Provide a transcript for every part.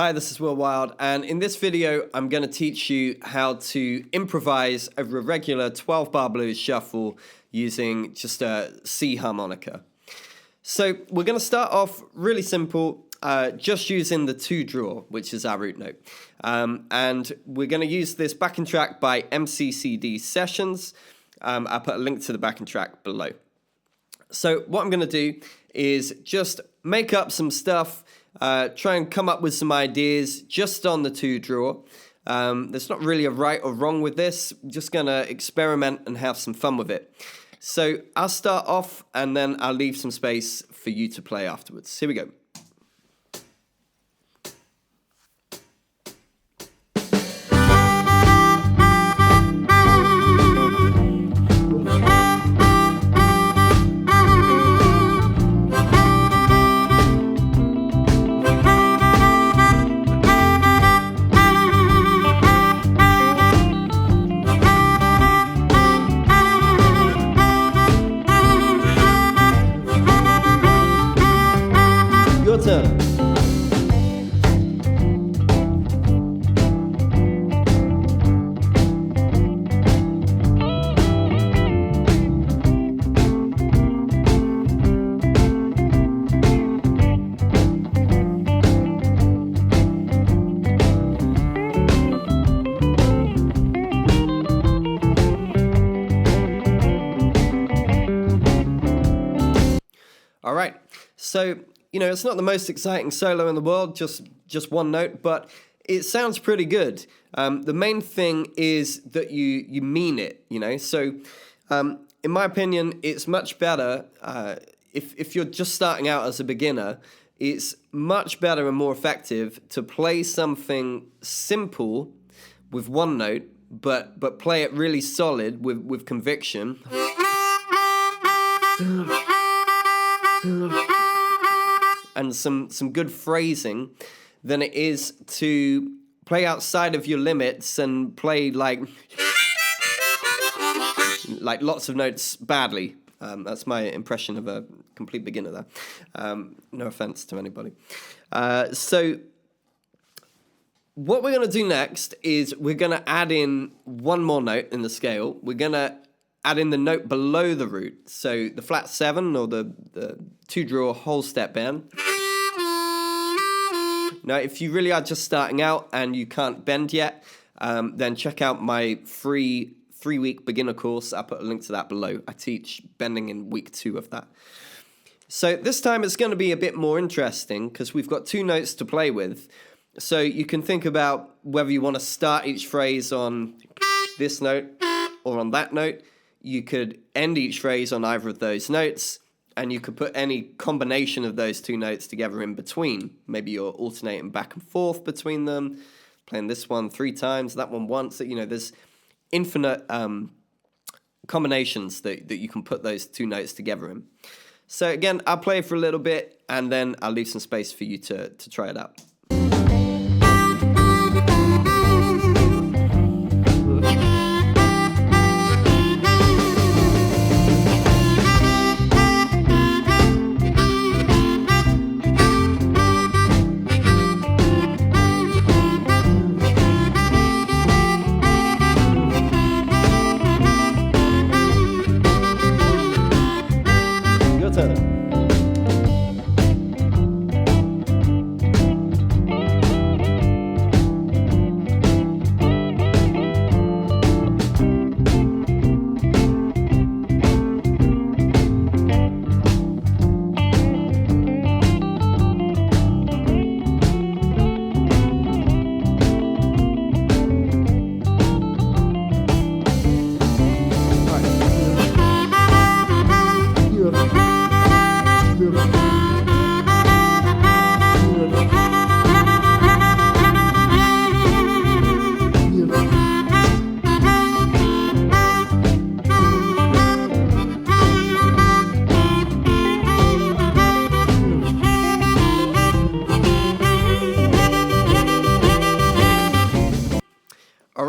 Hi, this is Will Wild, and in this video, I'm going to teach you how to improvise over a regular 12-bar blues shuffle using just a C harmonica. So we're going to start off really simple, just using the 2 draw, which is our root note. And we're going to use this backing track by MCCD Sessions. I'll put a link to the backing track below. So what I'm going to do is just make up some stuff, try and come up with some ideas just on the 2 draw. There's not really a right or wrong with this. I'm just going to experiment and have some fun with it. So I'll start off and then I'll leave some space for you to play afterwards. Here we go. All right, so, it's not the most exciting solo in the world, just one note, but it sounds pretty good. The main thing is that you mean it, So, in my opinion, it's much better, if you're just starting out as a beginner, it's much better and more effective to play something simple with one note, but play it really solid with conviction. And some good phrasing than it is to play outside of your limits and play like lots of notes badly. That's my impression of a complete beginner there. No offense to anybody. So what we're going to do next is we're going to add in one more note in the scale. We're going to add in the note below the root, so the flat 7 or the 2 draw whole step bend. Now, if you really are just starting out and you can't bend yet, then check out my free 3-week beginner course. I'll put a link to that below. I teach bending in week 2 of that. So this time it's going to be a bit more interesting because we've got 2 notes to play with. So you can think about whether you want to start each phrase on this note or on that note. You could end each phrase on either of those notes, and you could put any combination of those 2 notes together in between. Maybe you're alternating back and forth between them, playing this one 3 times, that one once. There's infinite combinations that you can put those 2 notes together in. So again, I'll play for a little bit, and then I'll leave some space for you to try it out.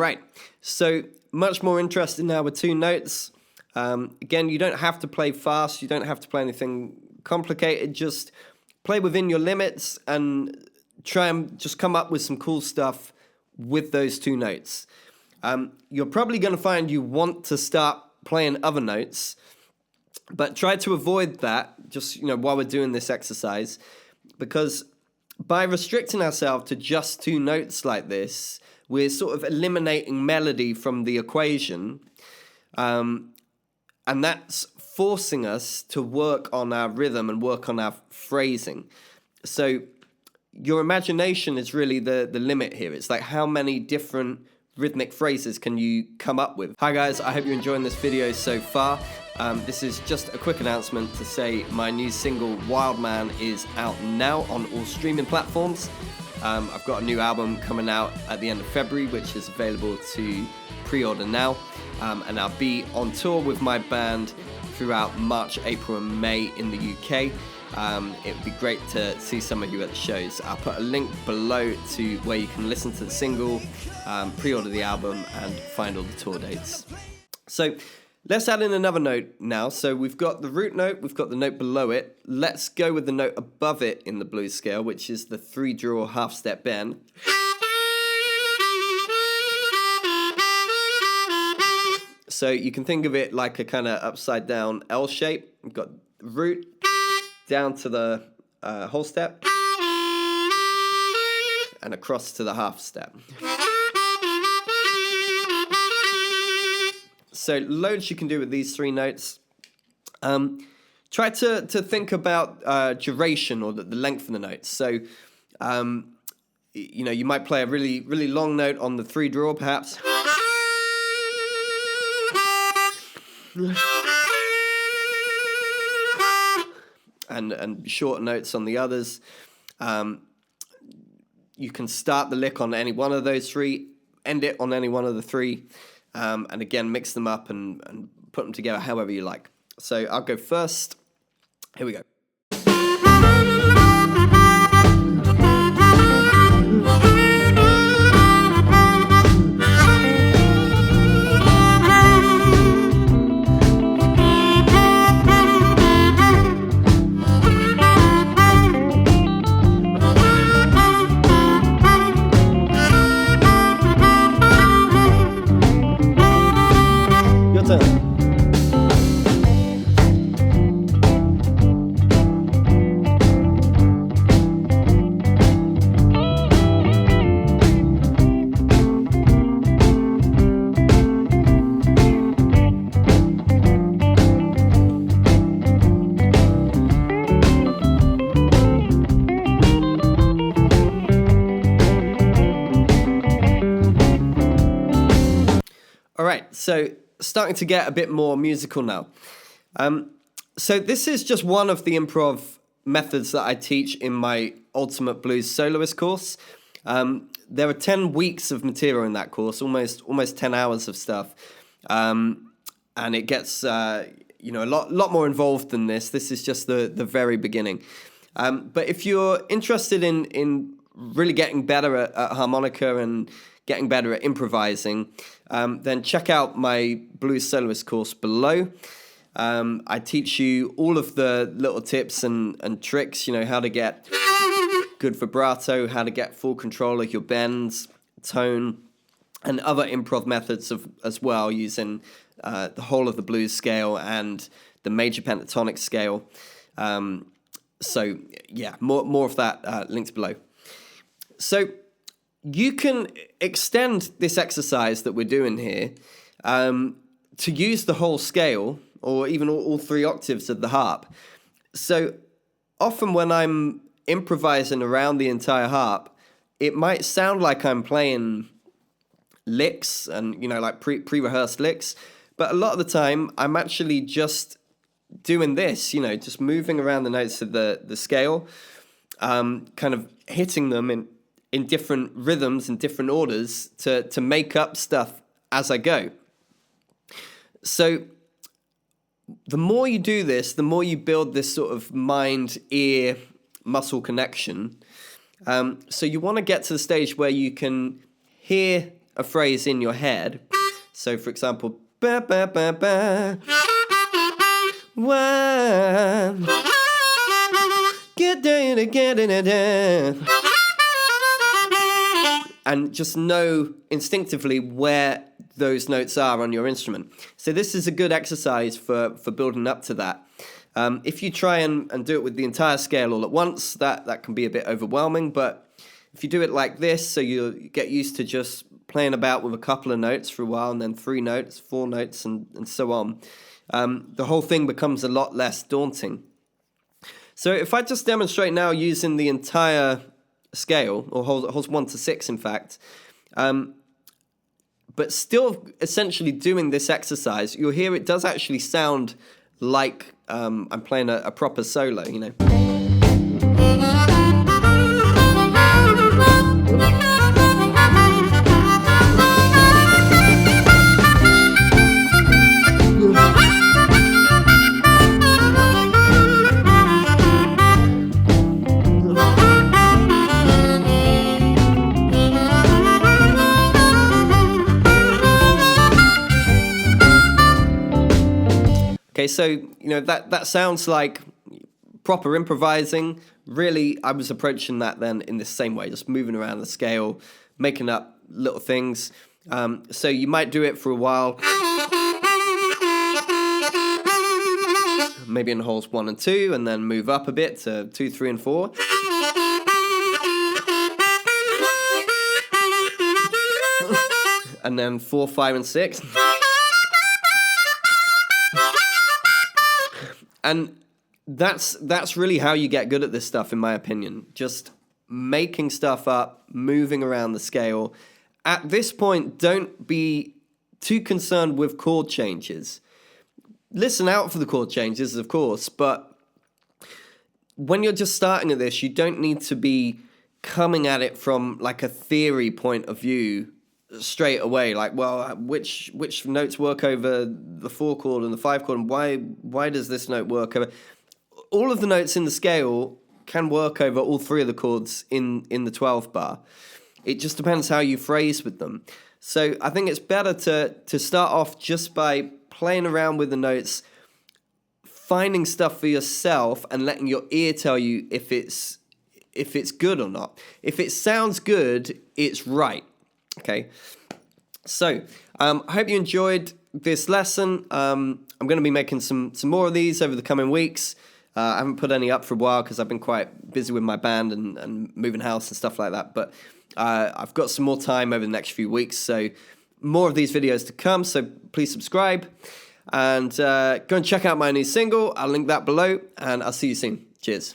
right, so much more interested now with two notes. Again, you don't have to play fast, you don't have to play anything complicated, just play within your limits and try and just come up with some cool stuff with those two notes. You're probably going to find you want to start playing other notes, but try to avoid that just, while we're doing this exercise, because by restricting ourselves to just two notes like this, we're sort of eliminating melody from the equation, and that's forcing us to work on our rhythm and work on our phrasing. So your imagination is really the limit here. It's like, how many different rhythmic phrases can you come up with? Hi guys, I hope you're enjoying this video so far. This is just a quick announcement to say my new single Wild Man is out now on all streaming platforms. I've got a new album coming out at the end of February, which is available to pre-order now, and I'll be on tour with my band throughout March, April and May in the UK. It would be great to see some of you at the shows. I'll put a link below to where you can listen to the single, pre-order the album, and find all the tour dates. So let's add in another note now. So we've got the root note, we've got the note below it. Let's go with the note above it in the blues scale, which is the 3-draw half-step bend. So you can think of it like a kind of upside down L shape. We've got root down to the whole step and across to the half step. So loads you can do with these three notes. Try to think about duration, or the length of the notes. So you might play a really, really long note on the 3-draw perhaps. And short notes on the others. You can start the lick on any one of those three, end it on any one of the three, and again mix them up and put them together however you like. So I'll go first. Here we go. All right, so starting to get a bit more musical now. So this is just one of the improv methods that I teach in my Ultimate Blues Soloist course. There are 10 weeks of material in that course, almost 10 hours of stuff. And it gets a lot more involved than this. This is just the very beginning. But if you're interested in really getting better at harmonica and getting better at improvising, then check out my Blues Soloist course below. I teach you all of the little tips and tricks, how to get good vibrato, how to get full control of your bends, tone, and other improv methods as well, using the whole of the blues scale and the major pentatonic scale. So yeah, more of that linked below. So you can extend this exercise that we're doing here to use the whole scale, or even all 3 octaves of the harp. So often when I'm improvising around the entire harp, it might sound like I'm playing licks and, like pre-rehearsed licks, but a lot of the time I'm actually just doing this, just moving around the notes of the scale, kind of hitting them in different rhythms and different orders to make up stuff as I go. So the more you do this, the more you build this sort of mind-ear muscle connection. So you want to get to the stage where you can hear a phrase in your head. So for example, ba ba ba ba, one, get down, and just know instinctively where those notes are on your instrument. So this is a good exercise for building up to that. If you try and do it with the entire scale all at once, that can be a bit overwhelming, but if you do it like this, so you get used to just playing about with a couple of notes for a while, and then 3 notes, 4 notes, and so on, the whole thing becomes a lot less daunting. So if I just demonstrate now using the entire scale, or holds 1 to 6 in fact, but still essentially doing this exercise, you'll hear it does actually sound like I'm playing a proper solo, you know. Okay, so, you know, that sounds like proper improvising. Really, I was approaching that then in the same way, just moving around the scale, making up little things. So you might do it for a while, maybe in holes 1 and 2, and then move up a bit to 2, 3, and 4. And then 4, 5, and 6. And that's really how you get good at this stuff, in my opinion. Just making stuff up, moving around the scale. At this point, don't be too concerned with chord changes. Listen out for the chord changes, of course, but when you're just starting at this, you don't need to be coming at it from like a theory point of view straight away, like, well, which notes work over the 4 chord and the 5 chord, and why does this note work over? All of the notes in the scale can work over all 3 of the chords in the 12 bar. It just depends how you phrase with them. So I think it's better to start off just by playing around with the notes, finding stuff for yourself, and letting your ear tell you if it's good or not. If it sounds good, it's right. Okay, so I hope you enjoyed this lesson. I'm going to be making some more of these over the coming weeks. I haven't put any up for a while because I've been quite busy with my band and moving house and stuff like that. But I've got some more time over the next few weeks, so more of these videos to come. So please subscribe and go and check out my new single. I'll link that below, and I'll see you soon. Cheers.